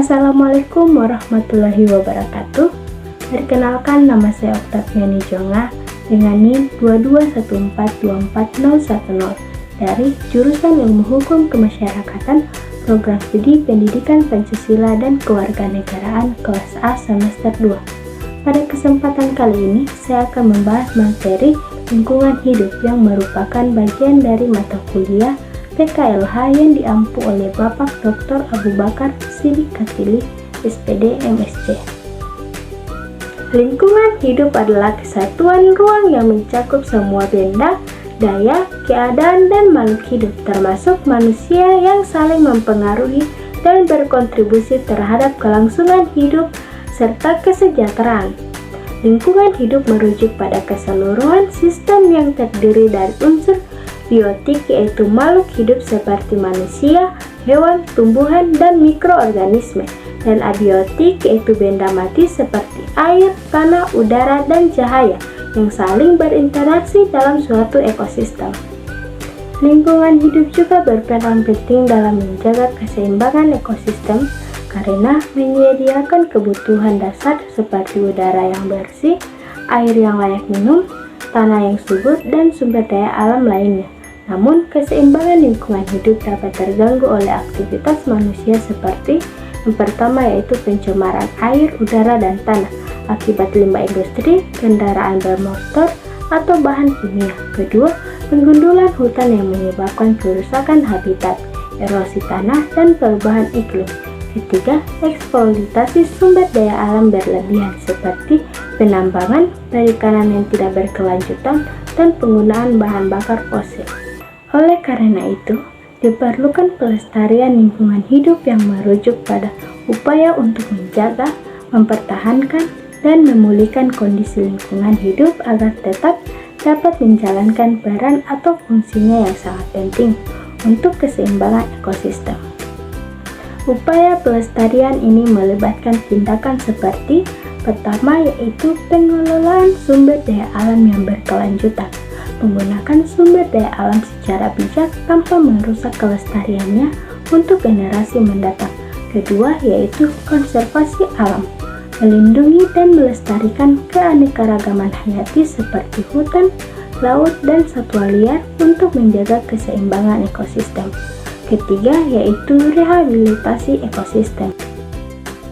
Assalamualaikum warahmatullahi wabarakatuh. Perkenalkan, nama saya Oktaviani Jonga dengan NIM 221424010 dari Jurusan Ilmu Hukum Kemasyarakatan, Program Studi Pendidikan Pancasila dan Kewarganegaraan kelas A semester 2. Pada kesempatan kali ini, saya akan membahas materi lingkungan hidup yang merupakan bagian dari mata kuliah PKLH yang diampu oleh Bapak Dr. Abu Bakar Siddiq Katili, SPD, MSc. Lingkungan hidup adalah kesatuan ruang yang mencakup semua benda, daya, keadaan, dan makhluk hidup, termasuk manusia yang saling mempengaruhi dan berkontribusi terhadap kelangsungan hidup serta kesejahteraan. Lingkungan hidup merujuk pada keseluruhan sistem yang terdiri dari unsur biotik, yaitu makhluk hidup seperti manusia, hewan, tumbuhan, dan mikroorganisme, dan abiotik, yaitu benda mati seperti air, tanah, udara, dan cahaya yang saling berinteraksi dalam suatu ekosistem. Lingkungan hidup juga berperan penting dalam menjaga keseimbangan ekosistem karena menyediakan kebutuhan dasar seperti udara yang bersih, air yang layak minum, tanah yang subur, dan sumber daya alam lainnya. Namun, keseimbangan lingkungan hidup dapat terganggu oleh aktivitas manusia seperti yang pertama yaitu pencemaran air, udara, dan tanah akibat limbah industri, kendaraan bermotor, atau bahan kimia. Kedua, penggundulan hutan yang menyebabkan kerusakan habitat, erosi tanah, dan perubahan iklim. Ketiga, eksploitasi sumber daya alam berlebihan seperti penambangan, perikanan yang tidak berkelanjutan, dan penggunaan bahan bakar fosil. Oleh karena itu, diperlukan pelestarian lingkungan hidup yang merujuk pada upaya untuk menjaga, mempertahankan, dan memulihkan kondisi lingkungan hidup agar tetap dapat menjalankan peran atau fungsinya yang sangat penting untuk keseimbangan ekosistem. Upaya pelestarian ini melibatkan tindakan seperti pertama yaitu pengelolaan sumber daya alam yang berkelanjutan, menggunakan sumber daya alam secara bijak tanpa merusak kelestariannya untuk generasi mendatang. Kedua yaitu konservasi alam, melindungi dan melestarikan keanekaragaman hayati seperti hutan, laut, dan satwa liar untuk menjaga keseimbangan ekosistem. Ketiga yaitu rehabilitasi ekosistem,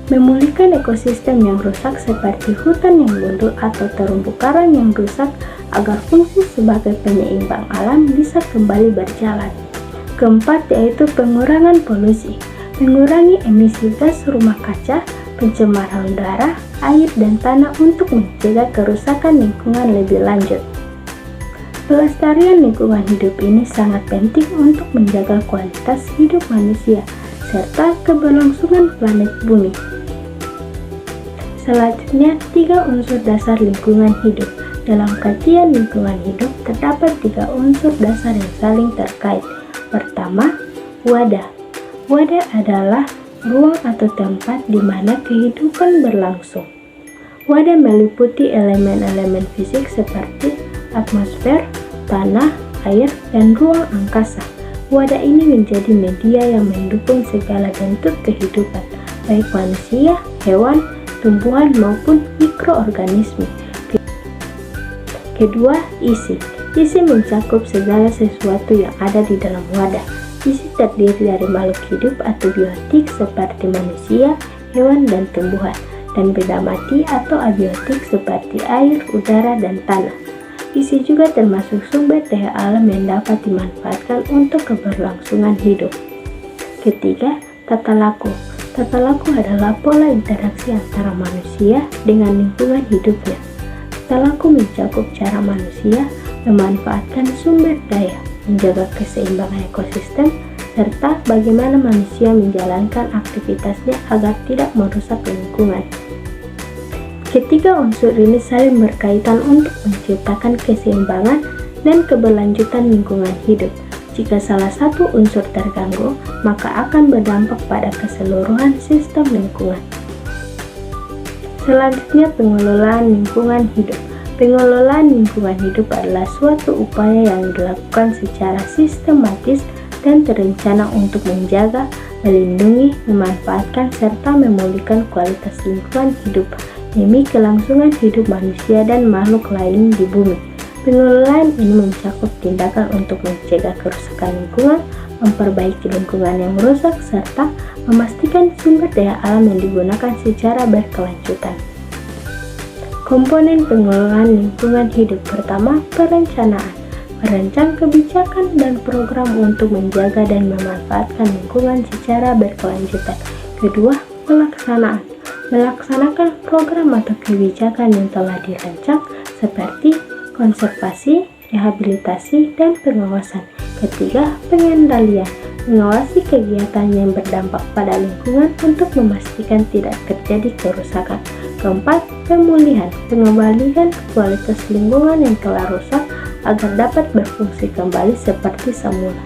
memulihkan ekosistem yang rusak seperti hutan yang gundul atau terumbu karang yang rusak agar fungsi sebagai penyeimbang alam bisa kembali berjalan. Keempat yaitu pengurangan polusi, mengurangi emisi gas rumah kaca, pencemaran udara, air, dan tanah untuk mencegah kerusakan lingkungan lebih lanjut. Pelestarian lingkungan hidup ini sangat penting untuk menjaga kualitas hidup manusia serta keberlangsungan planet bumi. Selanjutnya, 3 unsur dasar lingkungan hidup. Dalam kajian lingkungan hidup, terdapat 3 unsur dasar yang saling terkait. Pertama, wadah. Wadah adalah ruang atau tempat di mana kehidupan berlangsung. Wadah meliputi elemen-elemen fisik seperti atmosfer, tanah, air, dan ruang angkasa. Wadah ini menjadi media yang mendukung segala bentuk kehidupan, baik manusia, hewan, tumbuhan, maupun mikroorganisme. Kedua, isi. Isi mencakup segala sesuatu yang ada di dalam wadah. Isi terdiri dari makhluk hidup atau biotik seperti manusia, hewan, dan tumbuhan, dan benda mati atau abiotik seperti air, udara, dan tanah. Isi juga termasuk sumber daya alam yang dapat dimanfaatkan untuk keberlangsungan hidup. Ketiga, tata laku. Tata laku adalah pola interaksi antara manusia dengan lingkungan hidupnya. Tata laku mencakup cara manusia memanfaatkan sumber daya, menjaga keseimbangan ekosistem, serta bagaimana manusia menjalankan aktivitasnya agar tidak merusak lingkungan. Ketiga unsur ini saling berkaitan untuk menciptakan keseimbangan dan keberlanjutan lingkungan hidup. Jika salah satu unsur terganggu, maka akan berdampak pada keseluruhan sistem lingkungan. Selanjutnya, pengelolaan lingkungan hidup. Pengelolaan lingkungan hidup adalah suatu upaya yang dilakukan secara sistematis dan terencana untuk menjaga, melindungi, memanfaatkan, serta memulihkan kualitas lingkungan hidup demi kelangsungan hidup manusia dan makhluk lain di bumi. Pengelolaan ini mencakup tindakan untuk mencegah kerusakan lingkungan, memperbaiki lingkungan yang rusak, serta memastikan sumber daya alam yang digunakan secara berkelanjutan. Komponen pengelolaan lingkungan hidup pertama, perencanaan. Merancang kebijakan dan program untuk menjaga dan memanfaatkan lingkungan secara berkelanjutan. Kedua, pelaksanaan. Melaksanakan program atau kebijakan yang telah dirancang seperti konservasi, rehabilitasi, dan pengawasan. Ketiga, pengendalian. Mengawasi kegiatan yang berdampak pada lingkungan untuk memastikan tidak terjadi kerusakan. Keempat, pemulihan. Pengembalian kualitas lingkungan yang telah rusak agar dapat berfungsi kembali seperti semula.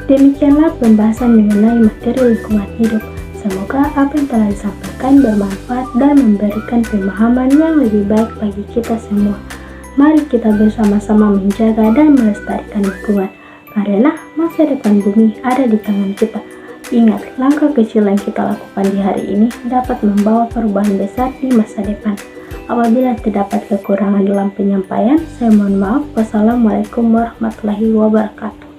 Demikianlah pembahasan mengenai materi lingkungan hidup. Semoga apa yang telah disampaikan bermanfaat dan memberikan pemahaman yang lebih baik bagi kita semua. Mari kita bersama-sama menjaga dan melestarikan lingkungan, karena masa depan bumi ada di tangan kita. Ingat, langkah kecil yang kita lakukan di hari ini dapat membawa perubahan besar di masa depan. Apabila terdapat kekurangan dalam penyampaian, saya mohon maaf. Wassalamualaikum warahmatullahi wabarakatuh.